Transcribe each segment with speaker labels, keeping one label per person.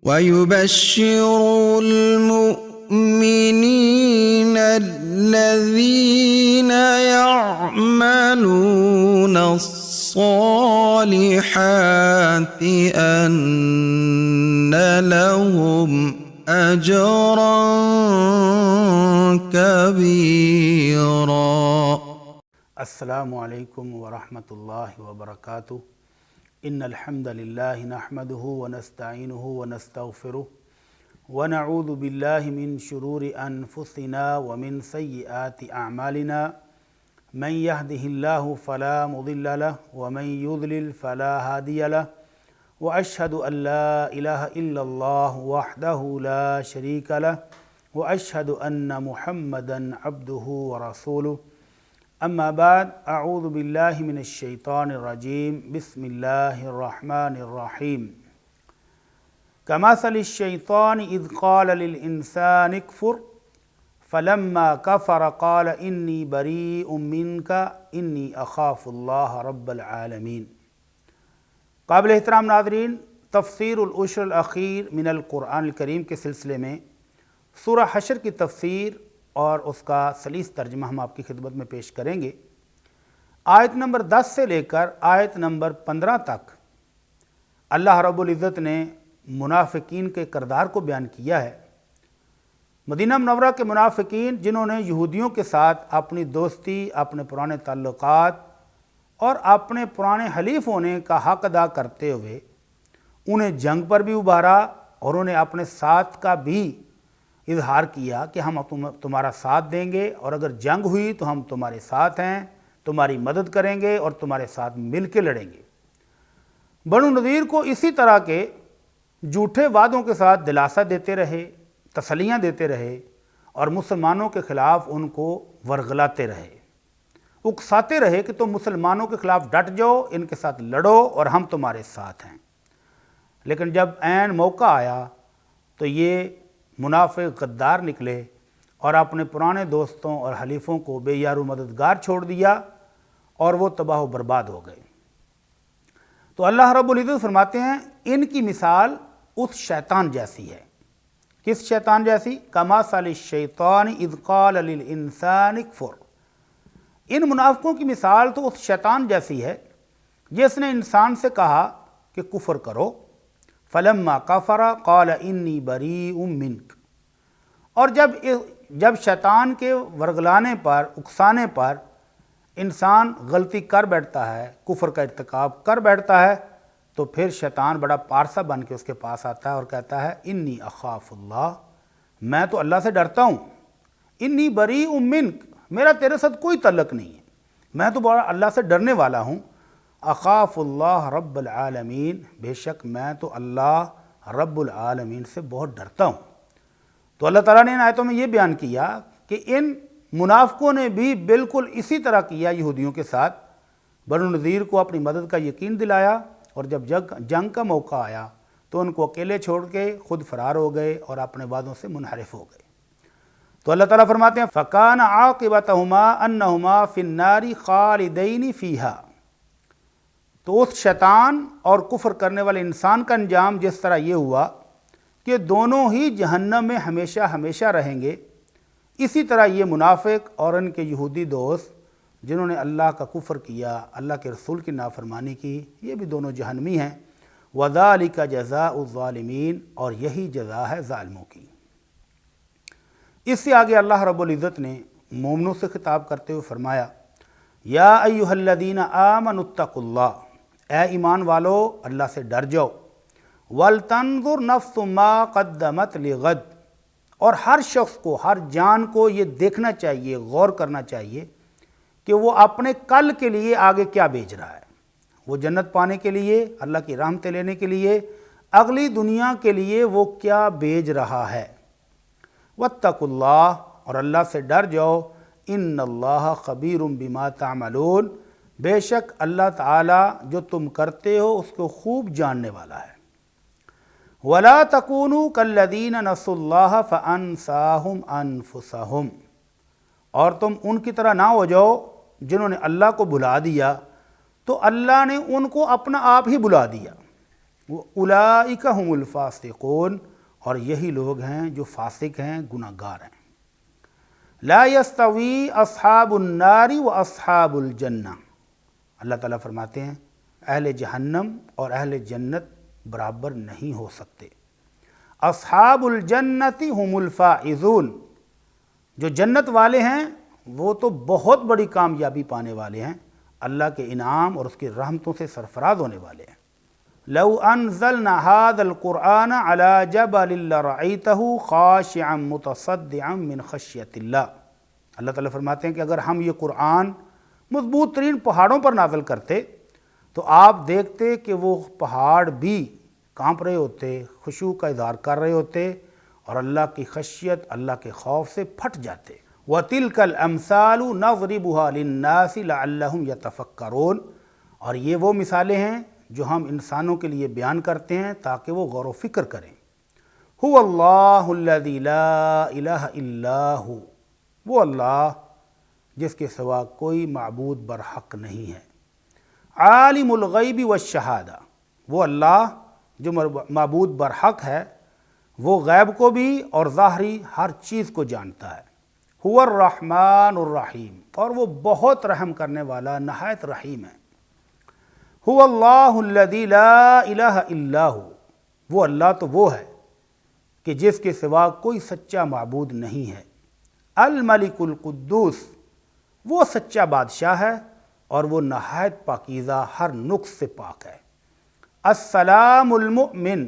Speaker 1: ويبشر المؤمنين الذين يعملون الصالحات أن لهم أجرا كبيرا۔
Speaker 2: السلام علیکم ورحمۃ اللہ وبرکاتہ۔ ان الحمد للہ نحمده ونستعینه ونستغفره ونعوذ باللہ من شرور انفسنا ومن سیئات اعمالنا من يهده الله فلا مضل له ومن يضلل فلا هادي له واشهد ان لا اله الا الله وحده لا شريك له واشهد ان محمدا عبده ورسوله۔ اما بعد، اعوذ باللہ من الشیطان الرجیم، بسم اللہ الرحمن الرحیم۔ کمثل الشیطان اذ قال للانسان اکفر فلما کفر قال انی بریء منک انی اخاف اللہ رب العالمین۔ قابل احترام ناظرین، تفسیر العشر الاخیر من القرآن الکریم کے سلسلے میں سورہ حشر کی تفسیر اور اس کا سلیس ترجمہ ہم آپ کی خدمت میں پیش کریں گے۔ آیت نمبر 10 سے لے کر آیت نمبر 15 تک اللہ رب العزت نے منافقین کے کردار کو بیان کیا ہے۔ مدینہ منورہ کے منافقین، جنہوں نے یہودیوں کے ساتھ اپنی دوستی، اپنے پرانے تعلقات اور اپنے پرانے حلیف ہونے کا حق ادا کرتے ہوئے انہیں جنگ پر بھی ابھارا اور انہیں اپنے ساتھ کا بھی اظہار کیا کہ ہم تمہارا ساتھ دیں گے، اور اگر جنگ ہوئی تو ہم تمہارے ساتھ ہیں، تمہاری مدد کریں گے اور تمہارے ساتھ مل کے لڑیں گے۔ بنو نذیر کو اسی طرح کے جھوٹے وعدوں کے ساتھ دلاسا دیتے رہے، تسلیاں دیتے رہے اور مسلمانوں کے خلاف ان کو ورغلاتے رہے، اکساتے رہے کہ تم مسلمانوں کے خلاف ڈٹ جاؤ، ان کے ساتھ لڑو اور ہم تمہارے ساتھ ہیں۔ لیکن جب عین موقع آیا تو یہ منافق غدار نکلے اور اپنے پرانے دوستوں اور حلیفوں کو بے یار و مددگار چھوڑ دیا اور وہ تباہ و برباد ہو گئے۔ تو اللہ رب العزت فرماتے ہیں ان کی مثال اس شیطان جیسی ہے۔ کس شیطان جیسی؟ کمثل الشیطان اذ قال للانسان اکفر۔ ان منافقوں کی مثال تو اس شیطان جیسی ہے جس نے انسان سے کہا کہ کفر کرو، فلما کفر قال انی بریء منک۔ اور جب شیطان کے ورغلانے پر، اکسانے پر انسان غلطی کر بیٹھتا ہے، کفر کا ارتکاب کر بیٹھتا ہے، تو پھر شیطان بڑا پارسا بن کے اس کے پاس آتا ہے اور کہتا ہے انی اخاف اللہ، میں تو اللہ سے ڈرتا ہوں، انی بریء منک، میرا تیرے ساتھ کوئی تعلق نہیں ہے، میں تو بڑا اللہ سے ڈرنے والا ہوں، اخاف اللہ رب العالمین، بے شک میں تو اللہ رب العالمین سے بہت ڈرتا ہوں۔ تو اللہ تعالیٰ نے ان آیتوں میں یہ بیان کیا کہ ان منافقوں نے بھی بالکل اسی طرح کیا یہودیوں کے ساتھ، بنو نذیر کو اپنی مدد کا یقین دلایا، اور جب جنگ کا موقع آیا تو ان کو اکیلے چھوڑ کے خود فرار ہو گئے اور اپنے وعدوں سے منحرف ہو گئے۔ تو اللہ تعالیٰ فرماتے ہیں فَكَانَ عَاقِبَتَهُمَا أَنَّهُمَا فِي النَّارِ خَالِدَيْنِ فِيهَا۔ تو اس شیطان اور کفر کرنے والے انسان کا انجام جس طرح یہ ہوا کہ دونوں ہی جہنم میں ہمیشہ ہمیشہ رہیں گے، اسی طرح یہ منافق اور ان کے یہودی دوست جنہوں نے اللہ کا کفر کیا، اللہ کے رسول کی نافرمانی کی، یہ بھی دونوں جہنمی ہیں۔ وَذَلِكَ جَزَاءُ الظَّالِمِينَ، اور یہی جزا ہے ظالموں کی۔ اس سے آگے اللہ رب العزت نے مومنوں سے خطاب کرتے ہوئے فرمایا یا ایھا الذین آمنوا اتقوا اللہ، اے ایمان والو اللہ سے ڈر جاؤ، وَلْتَنْظُرْ نَفْسٌ مَا قَدَّمَتْ لِغَدٍ، اور ہر شخص کو، ہر جان کو یہ دیکھنا چاہیے، غور کرنا چاہیے کہ وہ اپنے کل کے لیے آگے کیا بھیج رہا ہے۔ وہ جنت پانے کے لیے، اللہ کی رحمتیں لینے کے لیے، اگلی دنیا کے لیے وہ کیا بھیج رہا ہے۔ وَاتَّقُوا اللَّهَ، اور اللہ سے ڈر جاؤ، اِنَّ اللَّهَ خَبِيرٌ بِمَا تَعْمَلُونَ، بے شک اللہ تعالیٰ جو تم کرتے ہو اس کو خوب جاننے والا ہے۔ وَلَا تَكُونُوا كَالَّذِينَ نَسُوا اللَّهَ فَأَنْسَاهُمْ أَنفُسَهُمْ، اور تم ان کی طرح نہ ہو جاؤ جنہوں نے اللہ کو بھلا دیا تو اللہ نے ان کو اپنا آپ ہی بلا دیا۔ وہ اولئک هم الفاسقون، اور یہی لوگ ہیں جو فاسق ہیں، گناہ گار ہیں۔ لا یستوی اصحاب النار و اصحاب الجنہ، اللہ تعالیٰ فرماتے ہیں اہل جہنم اور اہل جنت برابر نہیں ہو سکتے۔ اصحاب الجنت هم الفائزون، جو جنت والے ہیں وہ تو بہت بڑی کامیابی پانے والے ہیں، اللہ کے انعام اور اس کی رحمتوں سے سرفراز ہونے والے ہیں۔ لو انزلنا هذا القرآن على جبل لرأيته خاشعا متصدعا من خشیۃ اللہ، اللہ تعالیٰ فرماتے ہیں کہ اگر ہم یہ قرآن مضبوط ترین پہاڑوں پر نازل کرتے تو آپ دیکھتے کہ وہ پہاڑ بھی کانپ رہے ہوتے، خشوع کا اظہار کر رہے ہوتے اور اللہ کی خشیت، اللہ کے خوف سے پھٹ جاتے۔ وَتِلْكَ الْأَمْثَالُ نَضْرِبُهَا لِلنَّاسِ لَعَلَّهُمْ يَتَفَكَّرُونَ، اور یہ وہ مثالیں ہیں جو ہم انسانوں کے لیے بیان کرتے ہیں تاکہ وہ غور و فکر کریں۔ هُوَ اللَّهُ الَّذِي لَا إِلَٰهَ إِلَّا هُوَ، وہ اللہ جس کے سوا کوئی معبود برحق نہیں ہے۔ عالم الغیب والشہادہ، وہ اللہ جو معبود برحق ہے، وہ غیب کو بھی اور ظاہری ہر چیز کو جانتا ہے۔ هو الرحمن الرحیم، اور وہ بہت رحم کرنے والا، نہایت رحیم ہے۔ هو اللہ الذی لا الہ الا ہو، وہ اللہ تو وہ ہے کہ جس کے سوا کوئی سچا معبود نہیں ہے۔ الملک القدوس، وہ سچا بادشاہ ہے اور وہ نہایت پاکیزہ، ہر نقص سے پاک ہے۔ السلام المؤمن،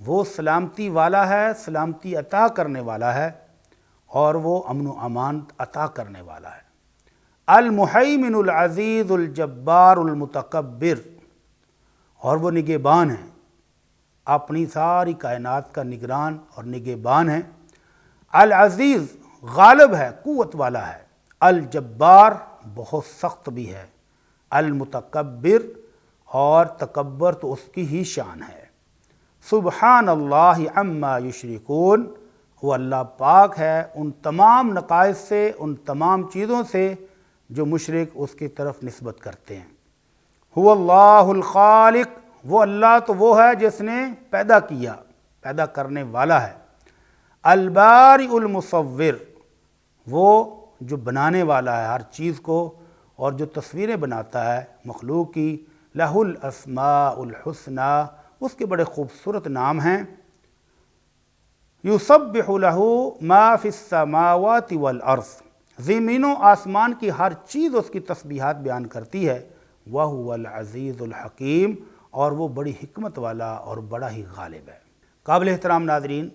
Speaker 2: وہ سلامتی والا ہے، سلامتی عطا کرنے والا ہے اور وہ امن و امان عطا کرنے والا ہے۔ المہیمن العزیز الجبار المتکبر، اور وہ نگہبان ہیں، اپنی ساری کائنات کا نگران اور نگہبان ہے۔ العزیز، غالب ہے، قوت والا ہے۔ الجبار، بہت سخت بھی ہے۔ المتکبر، اور تکبر تو اس کی ہی شان ہے۔ سبحان اللہ عما یشرکون، وہ اللہ پاک ہے ان تمام نقائص سے، ان تمام چیزوں سے جو مشرک اس کی طرف نسبت کرتے ہیں۔ هو اللہ الخالق، وہ اللہ تو وہ ہے جس نے پیدا کیا، پیدا کرنے والا ہے۔ البارئ المصور، وہ جو بنانے والا ہے ہر چیز کو اور جو تصویریں بناتا ہے مخلوق کی۔ لہ الاسماء الحسنی، اس کے بڑے خوبصورت نام ہیں۔ یسبح لہ ما فی السماوات والارض، زمین و آسمان کی ہر چیز اس کی تسبیحات بیان کرتی ہے۔ وہو العزیز الحکیم، اور وہ بڑی حکمت والا اور بڑا ہی غالب ہے۔ قابل احترام ناظرین،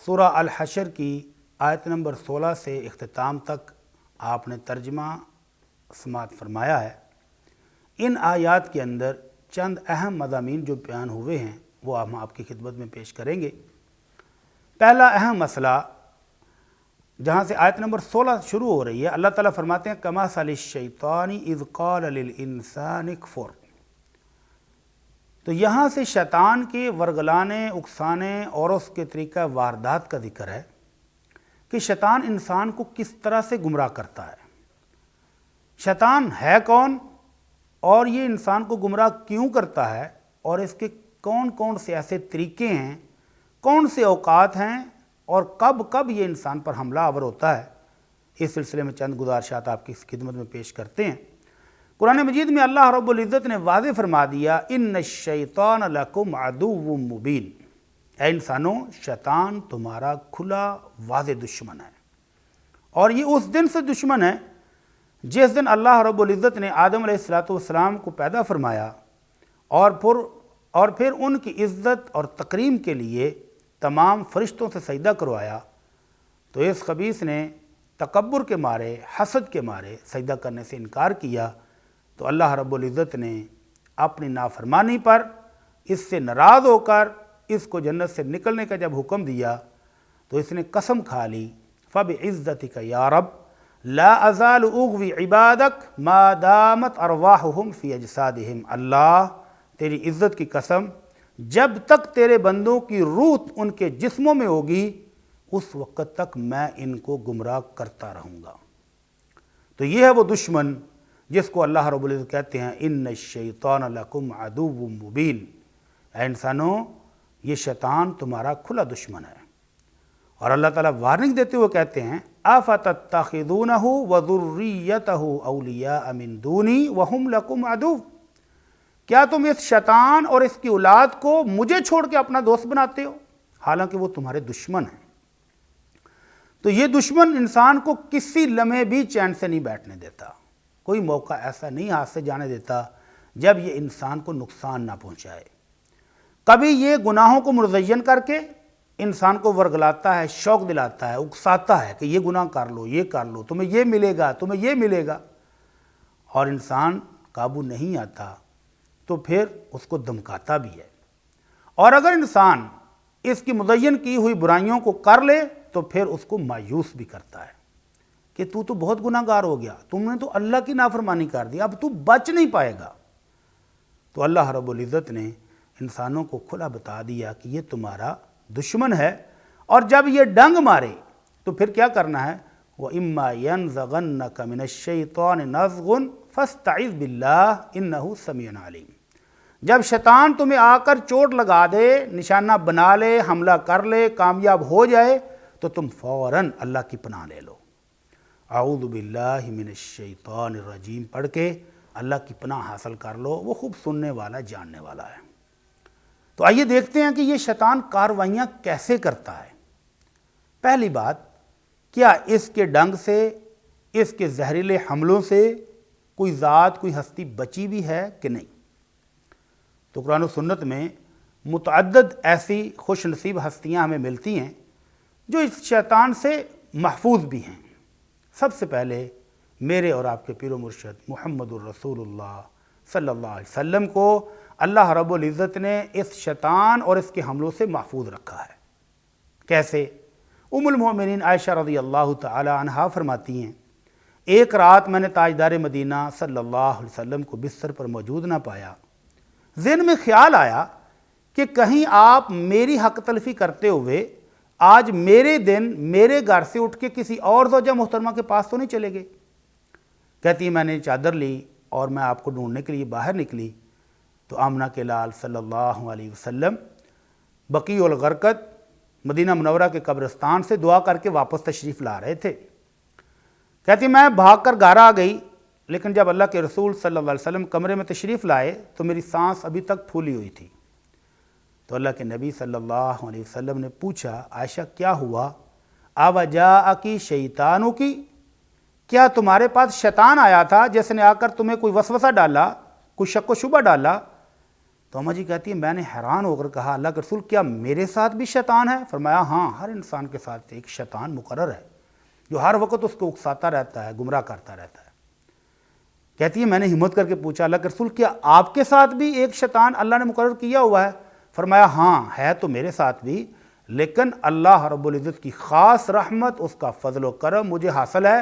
Speaker 2: سورہ الحشر کی آیت نمبر 16 سے اختتام تک آپ نے ترجمہ سماعت فرمایا ہے۔ ان آیات کے اندر چند اہم مضامین جو بیان ہوئے ہیں وہ ہم آپ کی خدمت میں پیش کریں گے۔ پہلا اہم مسئلہ جہاں سے آیت نمبر 16 شروع ہو رہی ہے، اللہ تعالیٰ فرماتے ہیں کمثل الشیطان اذ قال للانسان اکفر، تو یہاں سے شیطان کے ورگلانے، اکسانے اور اس کے طریقہ واردات کا ذکر ہے کہ شیطان انسان کو کس طرح سے گمراہ کرتا ہے۔ شیطان ہے کون اور یہ انسان کو گمراہ کیوں کرتا ہے، اور اس کے کون کون سے ایسے طریقے ہیں، کون سے اوقات ہیں، اور کب کب یہ انسان پر حملہ آور ہوتا ہے، اس سلسلے میں چند گزارشات آپ کی خدمت میں پیش کرتے ہیں۔ قرآن مجید میں اللہ رب العزت نے واضح فرما دیا ان الشیطان لکم عدو مبین، اے انسانوں، شیطان تمہارا کھلا واضح دشمن ہے، اور یہ اس دن سے دشمن ہے جس دن اللہ رب العزت نے آدم علیہ السلام کو پیدا فرمایا اور پھر ان کی عزت اور تکریم کے لیے تمام فرشتوں سے سجدہ کروایا، تو اس خبیث نے تکبر کے مارے، حسد کے مارے سجدہ کرنے سے انکار کیا، تو اللہ رب العزت نے اپنی نافرمانی پر اس سے ناراض ہو کر اس کو جنت سے نکلنے کا جب حکم دیا تو اس نے قسم کھا لی فَبِعِزَّتِكَ يَا رَبْ لا ازال اغوی عبادک ما دامت ارواحہم فی اجسادہم، اللہ تیری عزت کی قسم، جب تک تیرے بندوں کی روح ان کے جسموں میں ہوگی اس وقت تک میں ان کو گمراہ کرتا رہوں گا۔ تو یہ ہے وہ دشمن جس کو اللہ رب العزت کہتے ہیں ان الشیطان لکم عدو مبین، اے انسانوں یہ شیطان تمہارا کھلا دشمن ہے۔ اور اللہ تعالیٰ وارننگ دیتے ہوئے کہتے ہیں افتتخذونہ وذریتہ اولیاء من دونی وہم لکم عدو، کیا تم اس شیطان اور اس کی اولاد کو مجھے چھوڑ کے اپنا دوست بناتے ہو حالانکہ وہ تمہارے دشمن ہیں۔ تو یہ دشمن انسان کو کسی لمحے بھی چین سے نہیں بیٹھنے دیتا، کوئی موقع ایسا نہیں ہاتھ سے جانے دیتا جب یہ انسان کو نقصان نہ پہنچائے۔ کبھی یہ گناہوں کو مزین کر کے انسان کو ورگلاتا ہے، شوق دلاتا ہے، اکساتا ہے کہ یہ گناہ کر لو، یہ کر لو، تمہیں یہ ملے گا، تمہیں یہ ملے گا، اور انسان قابو نہیں آتا تو پھر اس کو دھمکاتا بھی ہے۔ اور اگر انسان اس کی مزین کی ہوئی برائیوں کو کر لے تو پھر اس کو مایوس بھی کرتا ہے کہ تو بہت گناہ گار ہو گیا، تم نے تو اللہ کی نافرمانی کر دی، اب تو بچ نہیں پائے گا۔ تو اللہ رب العزت نے انسانوں کو کھلا بتا دیا کہ یہ تمہارا دشمن ہے، اور جب یہ ڈنگ مارے تو پھر کیا کرنا ہے، وَإِمَّا يَنزَغَنَّكَ مِنَ الشَّيْطَانِ نَزْغٌ فَاسْتَعِذْ بِاللَّهِ إِنَّهُ سَمِيعٌ عَلِيمٌ۔ جب شیطان تمہیں آ کر چوٹ لگا دے، نشانہ بنا لے، حملہ کر لے، کامیاب ہو جائے تو تم فوراً اللہ کی پناہ لے لو، اعوذ باللہ من الشیطان الرجیم پڑھ کے اللہ کی پناہ حاصل کر لو، وہ خوب سننے والا جاننے والا ہے۔ تو آئیے دیکھتے ہیں کہ یہ شیطان کاروائیاں کیسے کرتا ہے۔ پہلی بات، کیا اس کے ڈنگ سے، اس کے زہریلے حملوں سے کوئی ذات، کوئی ہستی بچی بھی ہے کہ نہیں؟ تو قرآن و سنت میں متعدد ایسی خوش نصیب ہستیاں ہمیں ملتی ہیں جو اس شیطان سے محفوظ بھی ہیں۔ سب سے پہلے میرے اور آپ کے پیر و مرشد محمد الرسول اللہ صلی اللہ علیہ وسلم کو اللہ رب العزت نے اس شیطان اور اس کے حملوں سے محفوظ رکھا ہے۔ کیسے؟ ام المؤمنین عائشہ رضی اللہ تعالی عنہا فرماتی ہیں، ایک رات میں نے تاجدار مدینہ صلی اللہ علیہ وسلم کو بستر پر موجود نہ پایا، ذہن میں خیال آیا کہ کہیں آپ میری حق تلفی کرتے ہوئے آج میرے دن میرے گھر سے اٹھ کے کسی اور زوجہ محترمہ کے پاس تو نہیں چلے گئے؟ کہتی ہے میں نے چادر لی اور میں آپ کو ڈھونڈنے کے لیے باہر نکلی تو آمنہ کے لال صلی اللہ علیہ وسلم بقیع الغرقد مدینہ منورہ کے قبرستان سے دعا کر کے واپس تشریف لا رہے تھے۔ کہتی میں بھاگ کر گھر آ گئی، لیکن جب اللہ کے رسول صلی اللہ علیہ وسلم کمرے میں تشریف لائے تو میری سانس ابھی تک پھولی ہوئی تھی۔ تو اللہ کے نبی صلی اللہ علیہ وسلم نے پوچھا عائشہ کیا ہوا؟ اوجاءکی شیطانکی، کیا تمہارے پاس شیطان آیا تھا جس نے آ کر تمہیں کوئی وسوسہ ڈالا، کوئی شک و شبہ ڈالا؟ تو اماں جی کہتی ہیں میں نے حیران ہو کر کہا اللہ کے رسول کیا میرے ساتھ بھی شیطان ہے؟ فرمایا ہاں، ہر انسان کے ساتھ ایک شیطان مقرر ہے جو ہر وقت اس کو اکساتا رہتا ہے، گمراہ کرتا رہتا ہے۔ کہتی ہے میں نے ہمت کر کے پوچھا اللہ کے رسول کیا آپ کے ساتھ بھی ایک شیطان اللہ نے مقرر کیا ہوا ہے؟ فرمایا ہاں ہے تو میرے ساتھ بھی، لیکن اللہ رب العزت کی خاص رحمت، اس کا فضل و کرم مجھے حاصل ہے،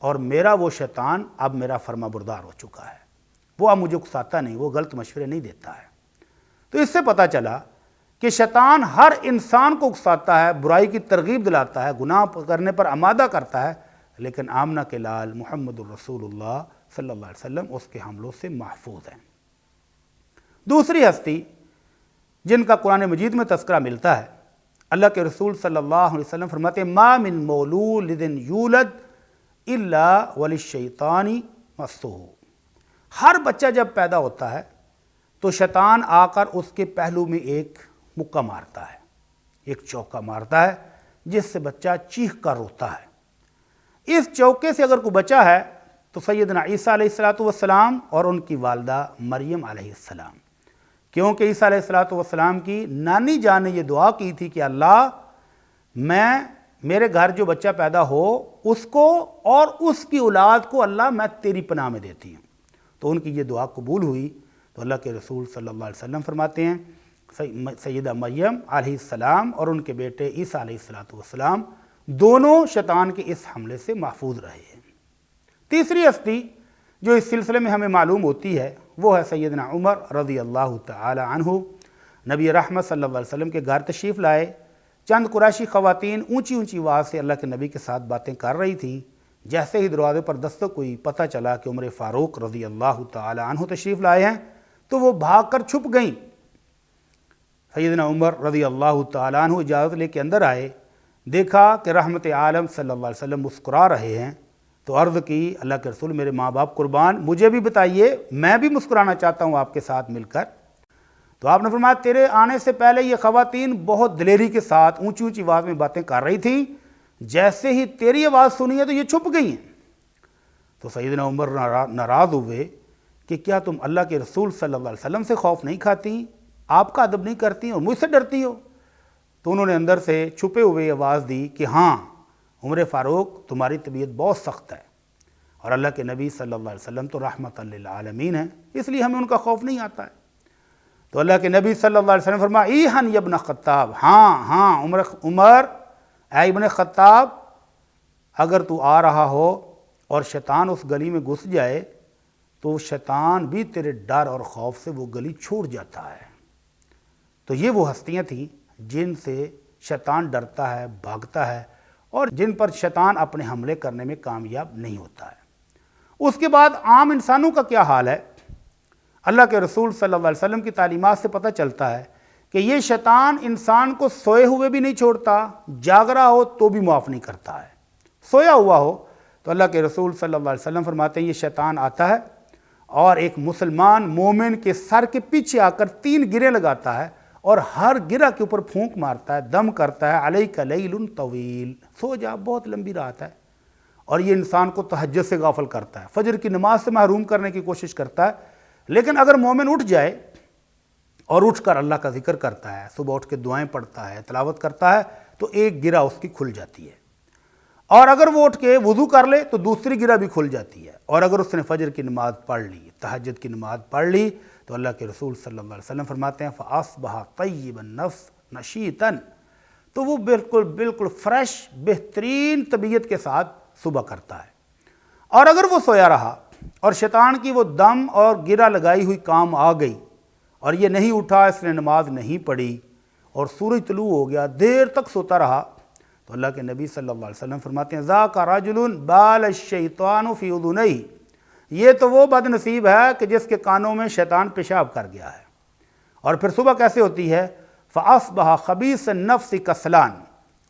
Speaker 2: اور میرا وہ شیطان اب میرا فرما بردار ہو چکا ہے، وہ اب مجھے اکساتا نہیں، وہ غلط مشورے نہیں دیتا ہے۔ تو اس سے پتہ چلا کہ شیطان ہر انسان کو اکساتا ہے، برائی کی ترغیب دلاتا ہے، گناہ کرنے پر آمادہ کرتا ہے، لیکن آمنہ کے لال محمد الرسول اللہ صلی اللہ علیہ وسلم اس کے حملوں سے محفوظ ہیں۔ دوسری ہستی جن کا قرآن مجید میں تذکرہ ملتا ہے، اللہ کے رسول صلی اللہ علیہ وسلم فرماتے ہیں ما من مولود یولد الا وللشیطان مسہ، ہر بچہ جب پیدا ہوتا ہے تو شیطان آ کر اس کے پہلو میں ایک مکہ مارتا ہے، ایک چوکا مارتا ہے جس سے بچہ چیخ کر روتا ہے۔ اس چوکے سے اگر کوئی بچہ ہے تو سیدنا عیسیٰ علیہ السلام اور ان کی والدہ مریم علیہ السلام، کیونکہ عیسیٰ علیہ السلام کی نانی جان نے یہ دعا کی تھی کہ اللہ میرے گھر جو بچہ پیدا ہو اس کو اور اس کی اولاد کو اللہ میں تیری پناہ میں دیتی ہوں، تو ان کی یہ دعا قبول ہوئی۔ تو اللہ کے رسول صلی اللہ علیہ وسلم فرماتے ہیں سیدہ مریم علیہ السلام اور ان کے بیٹے عیسیٰ علیہ السلام دونوں شیطان کے اس حملے سے محفوظ رہے ہیں۔ تیسری ہستی جو اس سلسلے میں ہمیں معلوم ہوتی ہے وہ ہے سیدنا عمر رضی اللہ تعالی عنہ، نبی رحمت صلی اللہ علیہ وسلم کے گھر تشریف لائے، چند قریشی خواتین اونچی اونچی آواز سے اللہ کے نبی کے ساتھ باتیں کر رہی تھیں۔ جیسے ہی دروازے پر دستک ہوئی، پتہ چلا کہ عمر فاروق رضی اللہ تعالی عنہ تشریف لائے ہیں، تو وہ بھاگ کر چھپ گئیں۔ سیدنا عمر رضی اللہ تعالی عنہ اجازت لے کے اندر آئے، دیکھا کہ رحمت عالم صلی اللہ علیہ وسلم مسکرا رہے ہیں، تو عرض کی اللہ کے رسول میرے ماں باپ قربان، مجھے بھی بتائیے، میں بھی مسکرانا چاہتا ہوں آپ کے ساتھ مل کر۔ تو آپ نے فرمایا تیرے آنے سے پہلے یہ خواتین بہت دلیری کے ساتھ اونچی اونچی آواز میں باتیں کر رہی تھیں، جیسے ہی تیری آواز سنی ہے تو یہ چھپ گئی ہیں۔ تو سیدنا عمر ناراض ہوئے کہ کیا تم اللہ کے رسول صلی اللہ علیہ وسلم سے خوف نہیں کھاتی، آپ کا ادب نہیں کرتی اور مجھ سے ڈرتی ہو؟ تو انہوں نے اندر سے چھپے ہوئے آواز دی کہ ہاں عمر فاروق تمہاری طبیعت بہت سخت ہے، اور اللہ کے نبی صلی اللہ علیہ وسلم تو رحمت للعالمین ہیں، اس لیے ہمیں ان کا خوف نہیں آتا ہے۔ تو اللہ کے نبی صلی اللہ علیہ وسلم فرمایا ایہن یا ابن خطاب، ہاں عمر اے ابن خطاب، اگر تو آ رہا ہو اور شیطان اس گلی میں گھس جائے تو شیطان بھی تیرے ڈر اور خوف سے وہ گلی چھوڑ جاتا ہے۔ تو یہ وہ ہستیاں تھیں جن سے شیطان ڈرتا ہے، بھاگتا ہے، اور جن پر شیطان اپنے حملے کرنے میں کامیاب نہیں ہوتا ہے۔ اس کے بعد عام انسانوں کا کیا حال ہے؟ اللہ کے رسول صلی اللہ علیہ وسلم کی تعلیمات سے پتہ چلتا ہے کہ یہ شیطان انسان کو سوئے ہوئے بھی نہیں چھوڑتا، جاگ رہا ہو تو بھی معاف نہیں کرتا ہے۔ سویا ہوا ہو تو اللہ کے رسول صلی اللہ علیہ وسلم فرماتے ہیں یہ شیطان آتا ہے اور ایک مسلمان مومن کے سر کے پیچھے آ کر 3 گرے لگاتا ہے، اور ہر گرہ کے اوپر پھونک مارتا ہے، دم کرتا ہے، علیک لیل طویل، سو جا، بہت لمبی رات ہے، اور یہ انسان کو تہجد سے غافل کرتا ہے، فجر کی نماز سے محروم کرنے کی کوشش کرتا ہے۔ لیکن اگر مومن اٹھ جائے اور اٹھ کر اللہ کا ذکر کرتا ہے، صبح اٹھ کے دعائیں پڑھتا ہے، تلاوت کرتا ہے، تو ایک گرہ اس کی کھل جاتی ہے، اور اگر وہ اٹھ کے وضو کر لے تو دوسری گرہ بھی کھل جاتی ہے، اور اگر اس نے فجر کی نماز پڑھ لی، تہجد کی نماز پڑھ لی، تو اللہ کے رسول صلی اللہ علیہ وسلم فرماتے ہیں فَأَصْبَحَ طَيِّبَ النَّفْسِ نَشِيطًا، تو وہ بالکل فریش، بہترین طبیعت کے ساتھ صبح کرتا ہے۔ اور اگر وہ سویا رہا اور شیطان کی وہ دم اور گرہ لگائی ہوئی کام آ گئی اور یہ نہیں اٹھا، اس نے نماز نہیں پڑھی اور سورج طلوع ہو گیا، دیر تک سوتا رہا، تو اللہ کے نبی صلی اللہ علیہ وسلم فرماتے ہیں ذاک رجل بال الشیطان فی اذنیہ، یہ تو وہ بد نصیب ہے کہ جس کے کانوں میں شیطان پیشاب کر گیا ہے۔ اور پھر صبح کیسے ہوتی ہے؟ فَأَصْبَحَ خَبِيثَ النَّفْسِ کَسْلان،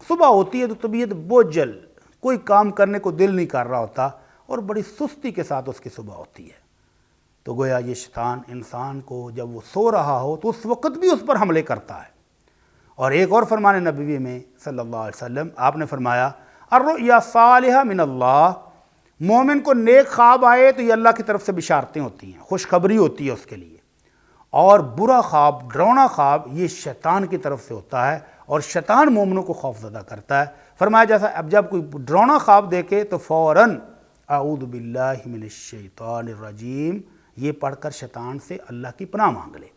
Speaker 2: صبح ہوتی ہے تو طبیعت بوجھل، کوئی کام کرنے کو دل نہیں کر رہا ہوتا، اور بڑی سستی کے ساتھ اس کی صبح ہوتی ہے۔ تو گویا یہ شیطان انسان کو جب وہ سو رہا ہو تو اس وقت بھی اس پر حملے کرتا ہے۔ اور ایک اور فرمان نبوی میں صلی اللہ علیہ وسلم آپ نے فرمایا الرؤیا صالحہ من اللہ، مومن کو نیک خواب آئے تو یہ اللہ کی طرف سے بشارتیں ہوتی ہیں، خوشخبری ہوتی ہے اس کے لیے، اور برا خواب، ڈرونا خواب، یہ شیطان کی طرف سے ہوتا ہے، اور شیطان مومنوں کو خوف زدہ کرتا ہے۔ فرمایا جیسا اب جب کوئی ڈرونا خواب دیکھے تو فوراً اعوذ باللہ من الشیطان الرجیم یہ پڑھ کر شیطان سے اللہ کی پناہ مانگ لے،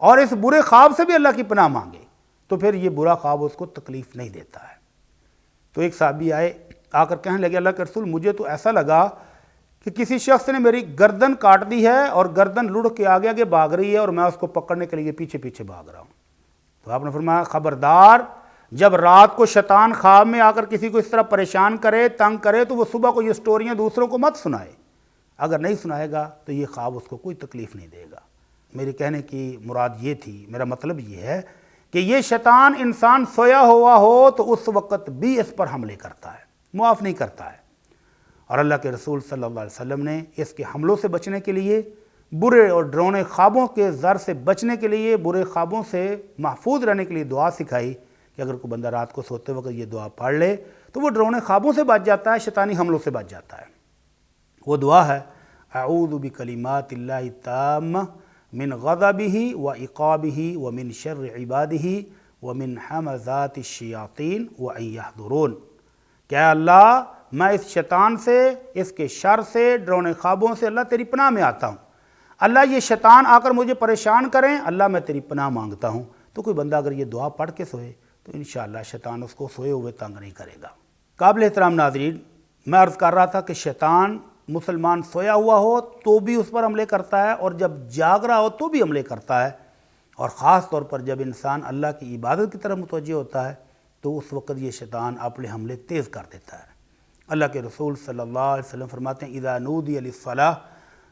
Speaker 2: اور اس برے خواب سے بھی اللہ کی پناہ مانگے، تو پھر یہ برا خواب اس کو تکلیف نہیں دیتا ہے۔ تو ایک صحابی آ کر کہنے لگے اللہ کے رسول مجھے تو ایسا لگا کہ کسی شخص نے میری گردن کاٹ دی ہے اور گردن لڑ کے آگے آگے بھاگ رہی ہے اور میں اس کو پکڑنے کے لیے پیچھے پیچھے بھاگ رہا ہوں۔ تو آپ نے فرمایا خبردار، جب رات کو شیطان خواب میں آ کر کسی کو اس طرح پریشان کرے، تنگ کرے، تو وہ صبح کو یہ سٹوریاں دوسروں کو مت سنائے، اگر نہیں سنائے گا تو یہ خواب اس کو کوئی تکلیف نہیں دے گا۔ میرے کہنے کی مراد یہ تھی، میرا مطلب یہ ہے کہ یہ شیطان انسان سویا ہوا ہو تو اس وقت بھی اس پر حملے کرتا ہے، معاف نہیں کرتا ہے۔ اور اللہ کے رسول صلی اللہ علیہ وسلم نے اس کے حملوں سے بچنے کے لیے، برے اور ڈرونے خوابوں کے زر سے بچنے کے لیے، برے خوابوں سے محفوظ رہنے کے لیے دعا سکھائی کہ اگر کوئی بندہ رات کو سوتے وقت یہ دعا پڑھ لے تو وہ ڈرونے خوابوں سے بچ جاتا ہے، شیطانی حملوں سے بچ جاتا ہے۔ وہ دعا ہے اعوذ بکلمات اللہ التامہ من غضبہ وعقابہ ومن شر عبادہ ومن حمزات الشیاطین وان یحضرون، کہ اے اللہ میں اس شیطان سے، اس کے شر سے، ڈرونے خوابوں سے اللہ تیری پناہ میں آتا ہوں۔ اللہ یہ شیطان آ کر مجھے پریشان کریں، اللہ میں تیری پناہ مانگتا ہوں۔ تو کوئی بندہ اگر یہ دعا پڑھ کے سوئے تو انشاءاللہ شیطان اس کو سوئے ہوئے تنگ نہیں کرے گا۔ قابل احترام ناظرین، میں عرض کر رہا تھا کہ شیطان مسلمان سویا ہوا ہو تو بھی اس پر حملے کرتا ہے، اور جب جاگ رہا ہو تو بھی حملے کرتا ہے، اور خاص طور پر جب انسان اللہ کی عبادت کی طرف متوجہ ہوتا ہے تو اس وقت یہ شیطان اپنے حملے تیز کر دیتا ہے۔ اللہ کے رسول صلی اللہ علیہ وسلم فرماتے ہیں اذا نودی للصلاۃ،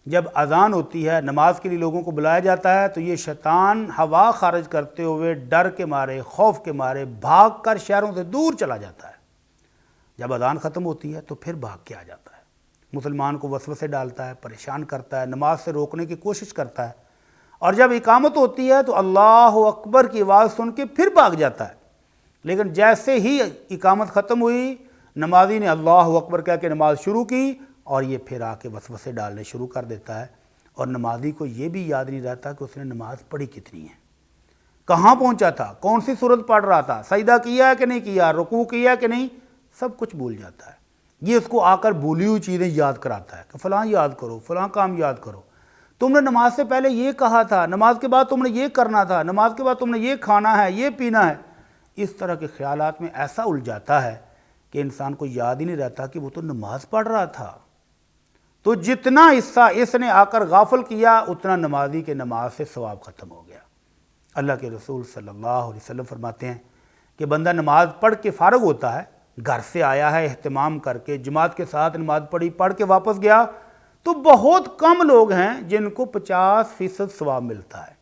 Speaker 2: جب اذان ہوتی ہے، نماز کے لیے لوگوں کو بلایا جاتا ہے، تو یہ شیطان ہوا خارج کرتے ہوئے ڈر کے مارے، خوف کے مارے بھاگ کر شہروں سے دور چلا جاتا ہے۔ جب اذان ختم ہوتی ہے تو پھر بھاگ کے آ جاتا ہے، مسلمان کو وسوسے ڈالتا ہے، پریشان کرتا ہے، نماز سے روکنے کی کوشش کرتا ہے، اور جب اقامت ہوتی ہے تو اللہ اکبر کی آواز سن کے پھر بھاگ جاتا ہے۔ لیکن جیسے ہی اقامت ختم ہوئی، نمازی نے اللہ اکبر کہہ کے نماز شروع کی، اور یہ پھر آ کے وسوسے ڈالنے شروع کر دیتا ہے، اور نمازی کو یہ بھی یاد نہیں رہتا کہ اس نے نماز پڑھی کتنی ہے، کہاں پہنچا تھا، کون سی سورت پڑھ رہا تھا، سجدہ کیا کہ نہیں کیا، رکوع کیا کہ نہیں، سب کچھ بھول جاتا ہے۔ یہ اس کو آ کر بھولی ہوئی چیزیں یاد کراتا ہے کہ فلاں یاد کرو، فلاں کام یاد کرو، تم نے نماز سے پہلے یہ کہا تھا، نماز کے بعد تم نے یہ کرنا تھا، نماز کے بعد تم نے یہ کھانا ہے، یہ پینا ہے۔ اس طرح کے خیالات میں ایسا الجھاتا ہے کہ انسان کو یاد ہی نہیں رہتا کہ وہ تو نماز پڑھ رہا تھا۔ تو جتنا حصہ اس نے آ کر غافل کیا، اتنا نمازی کے نماز سے ثواب ختم ہو گیا۔ اللہ کے رسول صلی اللہ علیہ وسلم فرماتے ہیں کہ بندہ نماز پڑھ کے فارغ ہوتا ہے، گھر سے آیا ہے اہتمام کر کے، جماعت کے ساتھ نماز پڑھی، پڑھ کے واپس گیا، تو بہت کم لوگ ہیں جن کو 50% ثواب ملتا ہے،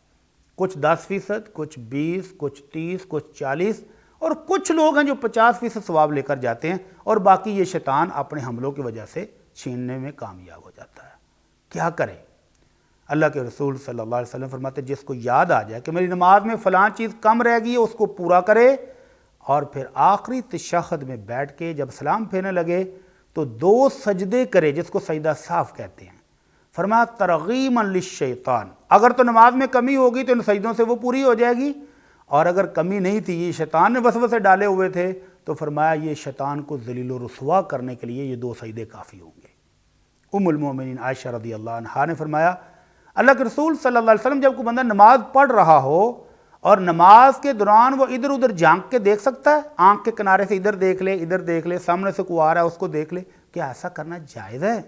Speaker 2: کچھ 10%، کچھ 20، کچھ 30، کچھ 40، اور کچھ لوگ ہیں جو 50% ثواب لے کر جاتے ہیں، اور باقی یہ شیطان اپنے حملوں کی وجہ سے چھیننے میں کامیاب ہو جاتا ہے۔ کیا کرے؟ اللہ کے رسول صلی اللہ علیہ وسلم فرماتے ہیں جس کو یاد آ جائے کہ میری نماز میں فلاں چیز کم رہ گئی ہے، اس کو پورا کرے، اور پھر آخری تشہد میں بیٹھ کے جب سلام پھیرنے لگے تو 2 سجدے کرے، جس کو سجدہ صاف کہتے ہیں۔ فرمایا ترغیما للشیطان، اگر تو نماز میں کمی ہوگی تو ان سجدوں سے وہ پوری ہو جائے گی، اور اگر کمی نہیں تھی، یہ شیطان نے وسوسے ڈالے ہوئے تھے، تو فرمایا یہ شیطان کو ذلیل و رسوا کرنے کے لیے یہ 2 سجدے کافی ہوں گے۔ ام المومنین عائشہ رضی اللہ عنہا نے فرمایا اللہ کے رسول صلی اللہ علیہ وسلم جب کوئی بندہ نماز پڑھ رہا ہو اور نماز کے دوران وہ ادھر ادھر جھانک کے دیکھ سکتا ہے، آنکھ کے کنارے سے ادھر دیکھ لے، ادھر دیکھ لے، سامنے سے کوئی آ رہا ہے اس کو دیکھ لے، کیا ایسا کرنا جائز ہے؟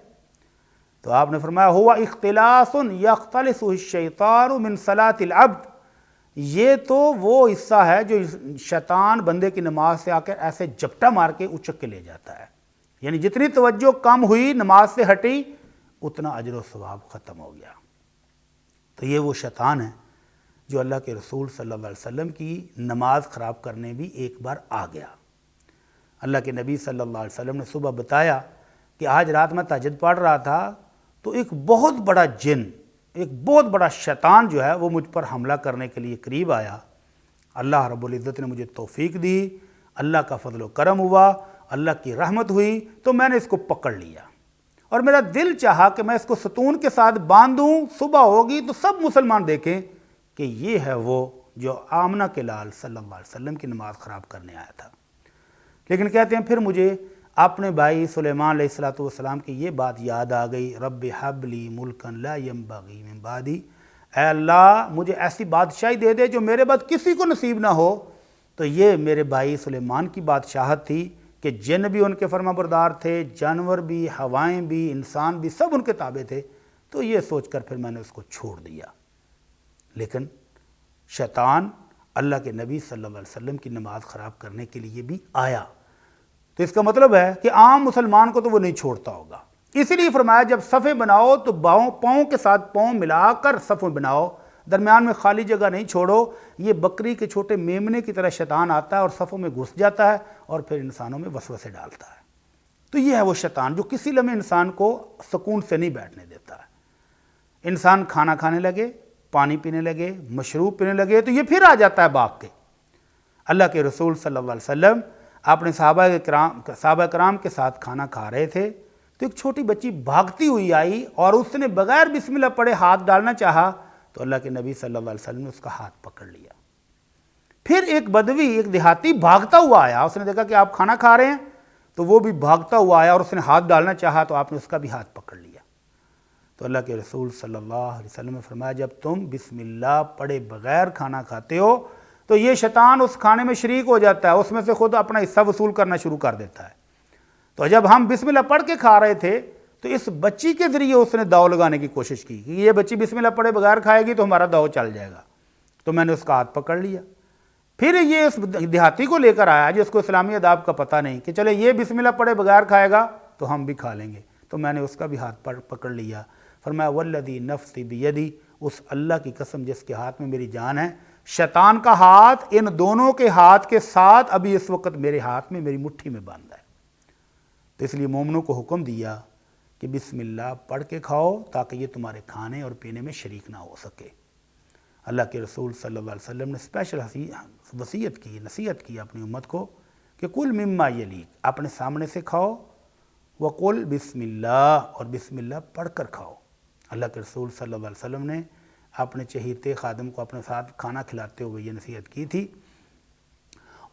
Speaker 2: تو آپ نے فرمایا ہوا اختلاس یختلس الشیطان من صلاۃ العبد، یہ تو وہ حصہ ہے جو شیطان بندے کی نماز سے آ کر ایسے جپٹا مار کے اچک کے لے جاتا ہے، یعنی جتنی توجہ کم ہوئی نماز سے ہٹی، اتنا اجر و ثواب ختم ہو گیا۔ تو یہ وہ شیطان ہے جو اللہ کے رسول صلی اللہ علیہ وسلم کی نماز خراب کرنے بھی ایک بار آ گیا۔ اللہ کے نبی صلی اللہ علیہ وسلم نے صبح بتایا کہ آج رات میں تہجد پڑھ رہا تھا تو ایک بہت بڑا جن، ایک بہت بڑا شیطان جو ہے وہ مجھ پر حملہ کرنے کے لیے قریب آیا۔ اللہ رب العزت نے مجھے توفیق دی، اللہ کا فضل و کرم ہوا، اللہ کی رحمت ہوئی، تو میں نے اس کو پکڑ لیا، اور میرا دل چاہا کہ میں اس کو ستون کے ساتھ باندھوں، صبح ہوگی تو سب مسلمان دیکھیں کہ یہ ہے وہ جو آمنہ کے لال صلی اللہ علیہ وسلم کی نماز خراب کرنے آیا تھا۔ لیکن کہتے ہیں پھر مجھے اپنے بھائی سلیمان علیہ السلام کی یہ بات یاد آ گئی، رب ہب لی ملکا لا ینبغی من بعدی، اے اللہ مجھے ایسی بادشاہی دے دے جو میرے بعد کسی کو نصیب نہ ہو۔ تو یہ میرے بھائی سلیمان کی بادشاہت تھی کہ جن بھی ان کے فرما بردار تھے، جانور بھی، ہوائیں بھی، انسان بھی، سب ان کے تابع تھے۔ تو یہ سوچ کر پھر میں نے اس کو چھوڑ دیا۔ لیکن شیطان اللہ کے نبی صلی اللہ علیہ وسلم کی نماز خراب کرنے کے لیے بھی آیا، تو اس کا مطلب ہے کہ عام مسلمان کو تو وہ نہیں چھوڑتا ہوگا۔ اسی لیے فرمایا جب صفیں بناؤ تو پاؤں کے ساتھ پاؤں ملا کر صفیں بناؤ، درمیان میں خالی جگہ نہیں چھوڑو۔ یہ بکری کے چھوٹے میمنے کی طرح شیطان آتا ہے اور صفوں میں گھس جاتا ہے اور پھر انسانوں میں وسوسے ڈالتا ہے۔ تو یہ ہے وہ شیطان جو کسی لمحے انسان کو سکون سے نہیں بیٹھنے دیتا ہے۔ انسان کھانا کھانے لگے، پانی پینے لگے، مشروب پینے لگے تو یہ پھر آ جاتا ہے بھاگ کے۔ اللہ کے رسول صلی اللہ علیہ وسلم اپنے صحابہ کرام کے ساتھ کھانا کھا رہے تھے تو ایک چھوٹی بچی بھاگتی ہوئی آئی اور اس نے بغیر بسم اللہ پڑھے ہاتھ ڈالنا چاہا تو اللہ کے نبی صلی اللہ علیہ وسلم نے اس کا ہاتھ پکڑ لیا۔ پھر ایک بدوی، ایک دیہاتی بھاگتا ہوا آیا، اس نے دیکھا کہ آپ کھانا کھا رہے ہیں تو وہ بھی بھاگتا ہوا آیا اور اس نے ہاتھ ڈالنا چاہا تو آپ نے اس کا بھی ہاتھ پکڑ لیا۔ تو اللہ کے رسول صلی اللہ علیہ وسلم نے فرمایا جب تم بسم اللہ پڑھے بغیر کھانا کھاتے ہو تو یہ شیطان اس کھانے میں شریک ہو جاتا ہے، اس میں سے خود اپنا حصہ وصول کرنا شروع کر دیتا ہے۔ تو جب ہم بسم اللہ پڑھ کے کھا رہے تھے تو اس بچی کے ذریعے اس نے داؤ لگانے کی کوشش کی کہ یہ بچی بسم اللہ پڑھے بغیر کھائے گی تو ہمارا داؤ چل جائے گا۔ تو میں نے اس کا ہاتھ پکڑ لیا۔ پھر یہ اس دیہاتی کو لے کر آیا جس کو اسلامی آداب کا پتہ نہیں کہ چلے یہ بسم اللہ پڑھے بغیر کھائے گا تو ہم بھی کھا لیں گے، تو میں نے اس کا بھی ہاتھ پکڑ لیا۔ فرمایا والذی نفسی بیدی، اس اللہ کی قسم جس کے ہاتھ میں میری جان ہے، شیطان کا ہاتھ ان دونوں کے ہاتھ کے ساتھ ابھی اس وقت میرے ہاتھ میں، میری مٹھی میں بند ہے۔ تو اس لیے مومنوں کو حکم دیا کہ بسم اللہ پڑھ کے کھاؤ تاکہ یہ تمہارے کھانے اور پینے میں شریک نہ ہو سکے۔ اللہ کے رسول صلی اللہ علیہ وسلم نے اسپیشل وصیت کی، نصیحت کی اپنی امت کو کہ کل مما یلیک، اپنے سامنے سے کھاؤ، وقل بسم اللہ، اور بسم اللہ پڑھ کر کھاؤ۔ اللہ کے رسول صلی اللہ علیہ وسلم نے اپنے چہیتے خادم کو اپنے ساتھ کھانا کھلاتے ہوئے یہ نصیحت کی تھی۔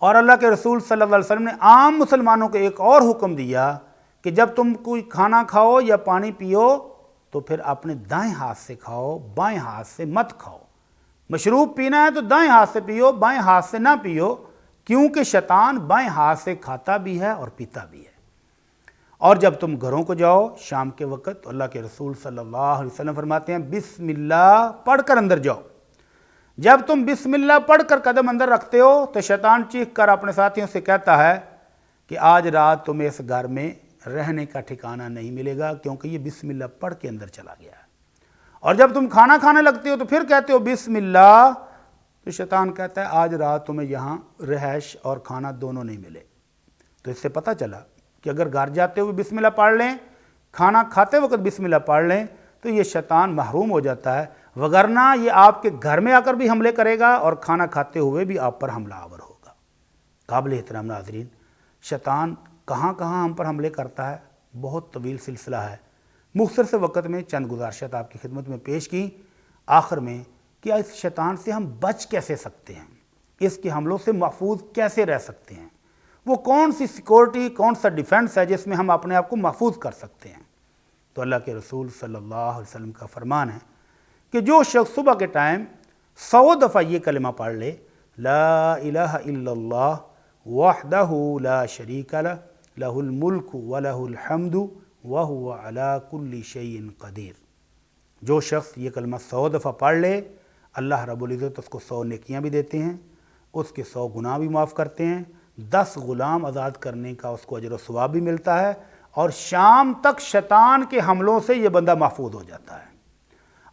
Speaker 2: اور اللہ کے رسول صلی اللہ علیہ وسلم نے عام مسلمانوں کو ایک اور حکم دیا کہ جب تم کوئی کھانا کھاؤ یا پانی پیو تو پھر اپنے دائیں ہاتھ سے کھاؤ، بائیں ہاتھ سے مت کھاؤ۔ مشروب پینا ہے تو دائیں ہاتھ سے پیو، بائیں ہاتھ سے نہ پیو، کیونکہ شیطان بائیں ہاتھ سے کھاتا بھی ہے اور پیتا بھی ہے۔ اور جب تم گھروں کو جاؤ شام کے وقت تو اللہ کے رسول صلی اللہ علیہ وسلم فرماتے ہیں بسم اللہ پڑھ کر اندر جاؤ۔ جب تم بسم اللہ پڑھ کر قدم اندر رکھتے ہو تو شیطان چیخ کر اپنے ساتھیوں سے کہتا ہے کہ آج رات تمہیں اس گھر میں رہنے کا ٹھکانہ نہیں ملے گا، کیونکہ یہ بسم اللہ پڑھ کے اندر چلا گیا ہے۔ اور جب تم کھانا کھانے لگتے ہو تو پھر کہتے ہو بسم اللہ، تو شیطان کہتا ہے آج رات تمہیں یہاں رہائش اور کھانا دونوں نہیں ملے۔ تو اس سے پتہ چلا کہ اگر گھر جاتے ہوئے بسم اللہ پڑھ لیں، کھانا کھاتے وقت بسم اللہ پڑھ لیں تو یہ شیطان محروم ہو جاتا ہے، وگرنہ یہ آپ کے گھر میں آ کر بھی حملے کرے گا اور کھانا کھاتے ہوئے بھی آپ پر حملہ آور ہوگا۔ قابل احترام ناظرین، شیطان کہاں کہاں ہم پر حملے کرتا ہے، بہت طویل سلسلہ ہے۔ مختصر سے وقت میں چند گزارشات آپ کی خدمت میں پیش کی۔ آخر میں کہ اس شیطان سے ہم بچ کیسے سکتے ہیں، اس کے حملوں سے محفوظ کیسے رہ سکتے ہیں، وہ کون سی سیکورٹی، کون سا ڈیفنس ہے جس میں ہم اپنے آپ کو محفوظ کر سکتے ہیں۔ تو اللہ کے رسول صلی اللہ علیہ وسلم کا فرمان ہے کہ جو شخص صبح کے ٹائم 100 دفعہ یہ کلمہ پڑھ لے، لا الہ الا اللہ وحدہ لا شریک لہ، لہ الملک ولہ الحمد وہو علی کل شیء قدیر، جو شخص یہ کلمہ 100 دفعہ پڑھ لے اللہ رب العزت اس کو 100 نیکیاں بھی دیتے ہیں، اس کے 100 گناہ بھی معاف کرتے ہیں، 10 غلام آزاد کرنے کا اس کو اجر و ثواب بھی ملتا ہے، اور شام تک شیطان کے حملوں سے یہ بندہ محفوظ ہو جاتا ہے۔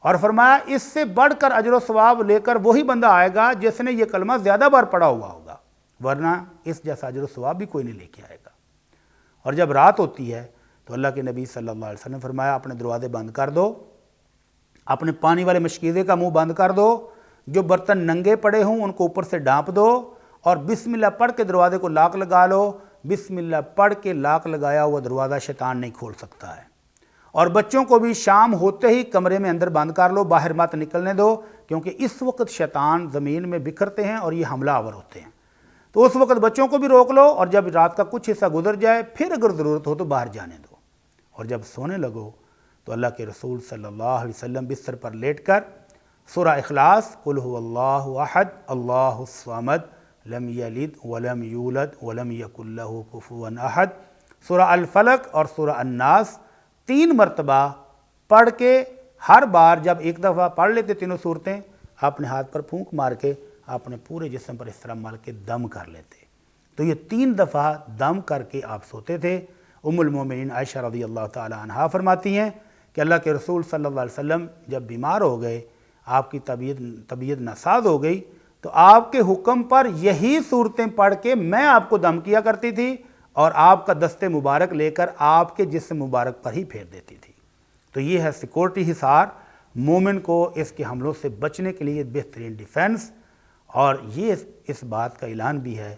Speaker 2: اور فرمایا اس سے بڑھ کر اجر و ثواب لے کر وہی بندہ آئے گا جس نے یہ کلمہ زیادہ بار پڑھا ہوا ہوگا، ورنہ اس جیسا اجر و ثواب بھی کوئی نہیں لے کے آئے گا۔ اور جب رات ہوتی ہے تو اللہ کے نبی صلی اللہ علیہ وسلم نے فرمایا اپنے دروازے بند کر دو، اپنے پانی والے مشکیزے کا منہ بند کر دو، جو برتن ننگے پڑے ہوں ان کو اوپر سے ڈانپ دو، اور بسم اللہ پڑھ کے دروازے کو لاک لگا لو۔ بسم اللہ پڑھ کے لاک لگایا ہوا دروازہ شیطان نہیں کھول سکتا ہے۔ اور بچوں کو بھی شام ہوتے ہی کمرے میں اندر بند کر لو، باہر مت نکلنے دو، کیونکہ اس وقت شیطان زمین میں بکھرتے ہیں اور یہ حملہ آور ہوتے ہیں۔ تو اس وقت بچوں کو بھی روک لو، اور جب رات کا کچھ حصہ گزر جائے پھر اگر ضرورت ہو تو باہر جانے دو۔ اور جب سونے لگو تو اللہ کے رسول صلی اللہ علیہ وسلم بستر پر لیٹ کر سورہ اخلاص، قل هو اللہ احد اللہ الصمد لم یلد ولم یولد ولم یکن لہ کفوا احد، سورہ الفلق اور سورہ الناس 3 مرتبہ پڑھ کے، ہر بار جب ایک دفعہ پڑھ لیتے تینوں صورتیں، اپنے ہاتھ پر پھونک مار کے اپنے پورے جسم پر اس طرح مال کے دم کر لیتے۔ تو یہ 3 دفعہ دم کر کے آپ سوتے تھے۔ ام المومنین عائشہ رضی اللہ تعالی عنہا فرماتی ہیں کہ اللہ کے رسول صلی اللہ علیہ وسلم جب بیمار ہو گئے، آپ کی طبیعت ناساز ہو گئی، تو آپ کے حکم پر یہی صورتیں پڑھ کے میں آپ کو دم کیا کرتی تھی، اور آپ کا دست مبارک لے کر آپ کے جسم مبارک پر ہی پھیر دیتی تھی۔ تو یہ ہے سیکورٹی حصار، مومن کو اس کے حملوں سے بچنے کے لیے بہترین ڈیفنس۔ اور یہ اس بات کا اعلان بھی ہے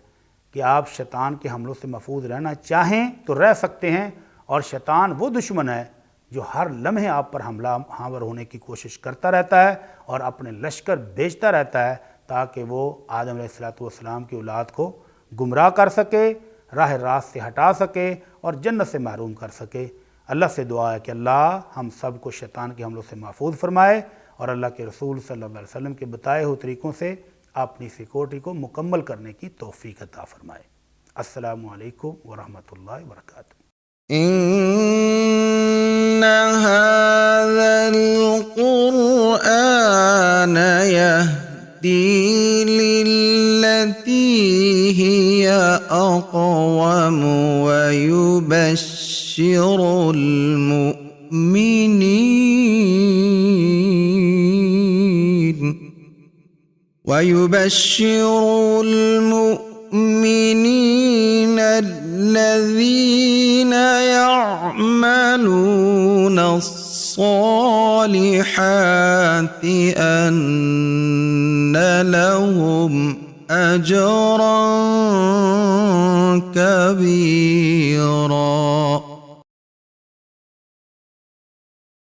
Speaker 2: کہ آپ شیطان کے حملوں سے محفوظ رہنا چاہیں تو رہ سکتے ہیں، اور شیطان وہ دشمن ہے جو ہر لمحے آپ پر حملہ آور ہونے کی کوشش کرتا رہتا ہے اور اپنے لشکر بھیجتا رہتا ہے تاکہ وہ آدم علیہ السلام کی اولاد کو گمراہ کر سکے، راہ راست سے ہٹا سکے اور جنت سے محروم کر سکے۔ اللہ سے دعا ہے کہ اللہ ہم سب کو شیطان کے حملوں سے محفوظ فرمائے، اور اللہ کے رسول صلی اللہ علیہ وسلم کے بتائے ہوئے طریقوں سے اپنی سیکورٹی کو مکمل کرنے کی توفیق عطا فرمائے۔ السلام علیکم ورحمۃ اللہ وبرکاتہ۔
Speaker 1: إن هذا القرآن يهدي للتي أقوم ويبشر المؤمنين الذين يعملون الصالحات أن لهم أجرا كبيرا.